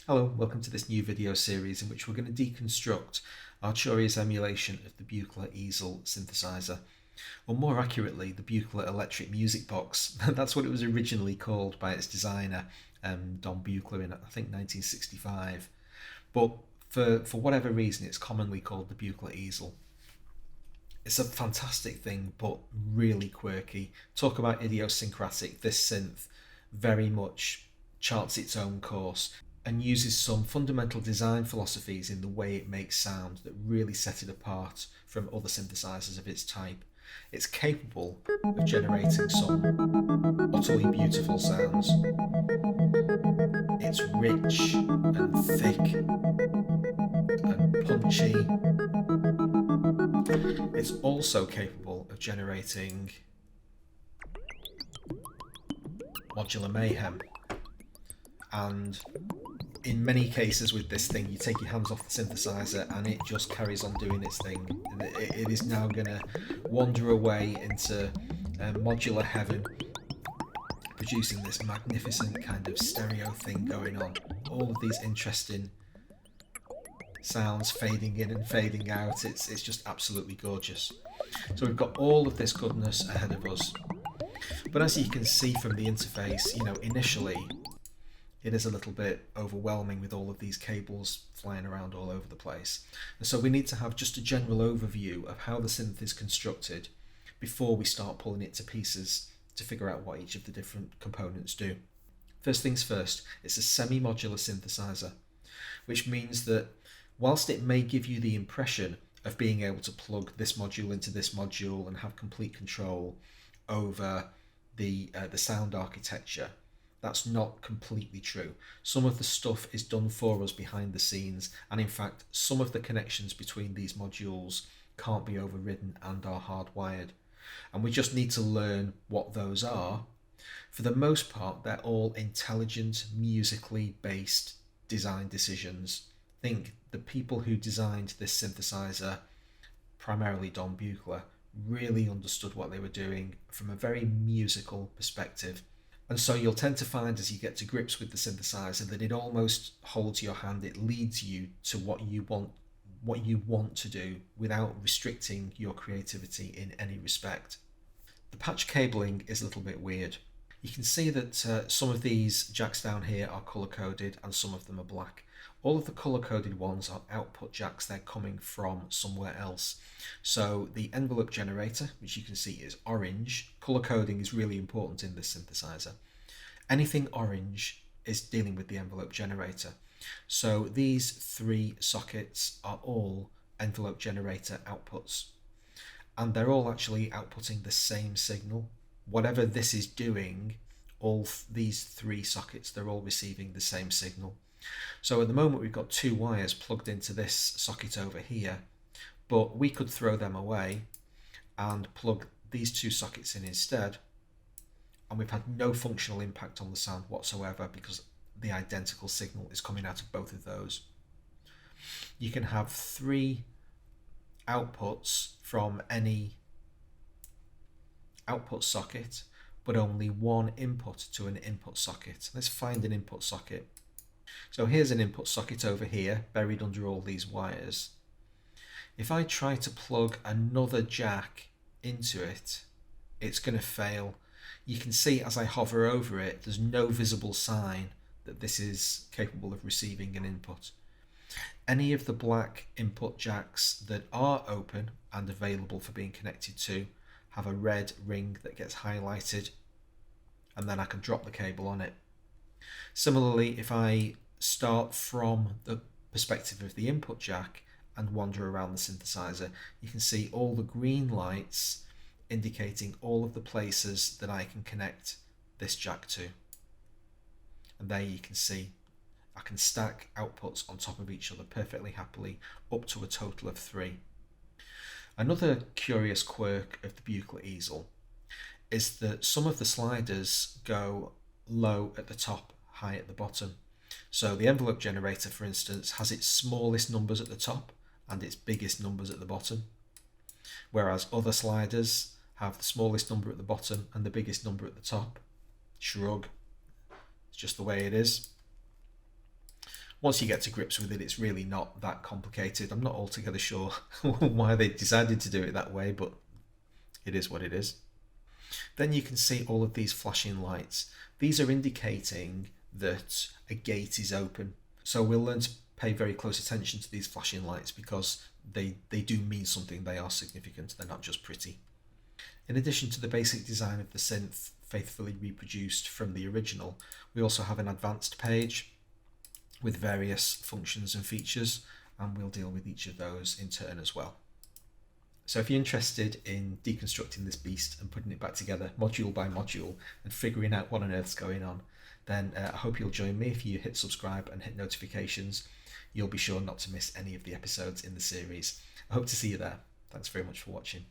Hello, welcome to this new video series in which we're going to deconstruct Arturia's emulation of the Buchla Easel synthesizer, or more accurately, the Buchla electric music box. That's what it was originally called by its designer, Don Buchla, in I think 1965. But for whatever reason, it's commonly called the Buchla Easel. It's a fantastic thing, but really quirky. Talk about idiosyncratic. This synth very much charts its own course and uses some fundamental design philosophies in the way it makes sound that really set it apart from other synthesizers of its type. It's capable of generating some utterly beautiful sounds. It's rich and thick and punchy. It's also capable of generating modular mayhem, and in many cases with this thing, you take your hands off the synthesizer and it just carries on doing its thing. It is now going to wander away into modular heaven, producing this magnificent kind of stereo thing going on. All of these interesting sounds fading in and fading out. It's just absolutely gorgeous. So we've got all of this goodness ahead of us. But as you can see from the interface, initially it is a little bit overwhelming with all of these cables flying around all over the place. And so we need to have just a general overview of how the synth is constructed before we start pulling it to pieces to figure out what each of the different components do. First things first, it's a semi-modular synthesizer, which means that whilst it may give you the impression of being able to plug this module into this module and have complete control over the sound architecture, that's not completely true. Some of the stuff is done for us behind the scenes, and in fact some of the connections between these modules can't be overridden and are hardwired, and we just need to learn what those are. For the most part, they're all intelligent, musically based design decisions. Think the people who designed this synthesizer, primarily Don Buchla, really understood what they were doing from a very musical perspective. And so you'll tend to find as you get to grips with the synthesizer that it almost holds your hand. It leads you to what you want to do without restricting your creativity in any respect. The patch cabling is a little bit weird. You can see that some of these jacks down here are color coded and some of them are black. All of the color-coded ones are output jacks. They're coming from somewhere else. So the envelope generator, which you can see is orange. Color coding is really important in this synthesizer. Anything orange is dealing with the envelope generator. So these three sockets are all envelope generator outputs. And they're all actually outputting the same signal. Whatever this is doing, all these three sockets, they're all receiving the same signal. So at the moment we've got two wires plugged into this socket over here, but we could throw them away and plug these two sockets in instead, and we've had no functional impact on the sound whatsoever because the identical signal is coming out of both of those. You can have three outputs from any output socket, but only one input to an input socket. Let's find an input socket. So here's an input socket over here, buried under all these wires. If I try to plug another jack into it, it's going to fail. You can see as I hover over it, there's no visible sign that this is capable of receiving an input. Any of the black input jacks that are open and available for being connected to have a red ring that gets highlighted, and then I can drop the cable on it. Similarly, if I start from the perspective of the input jack and wander around the synthesizer, you can see all the green lights indicating all of the places that I can connect this jack to. And there you can see I can stack outputs on top of each other perfectly happily, up to a total of 3. Another curious quirk of the Buchla Easel is that some of the sliders go low at the top, high at the bottom. So the envelope generator, for instance, has its smallest numbers at the top and its biggest numbers at the bottom, whereas other sliders have the smallest number at the bottom and the biggest number at the top. Shrug. It's just the way it is. once you get to grips with it, it's really not that complicated. I'm not altogether sure why they decided to do it that way, but it is what it is. Then you can see all of these flashing lights. These are indicating that a gate is open. So we'll learn to pay very close attention to these flashing lights because they do mean something. They are significant. They're not just pretty. In addition to the basic design of the synth faithfully reproduced from the original, we also have an advanced page with various functions and features, and we'll deal with each of those in turn as well. So if you're interested in deconstructing this beast and putting it back together module by module and figuring out what on earth's going on, then I hope you'll join me. If you hit subscribe and hit notifications, you'll be sure not to miss any of the episodes in the series. I hope to see you there. Thanks very much for watching.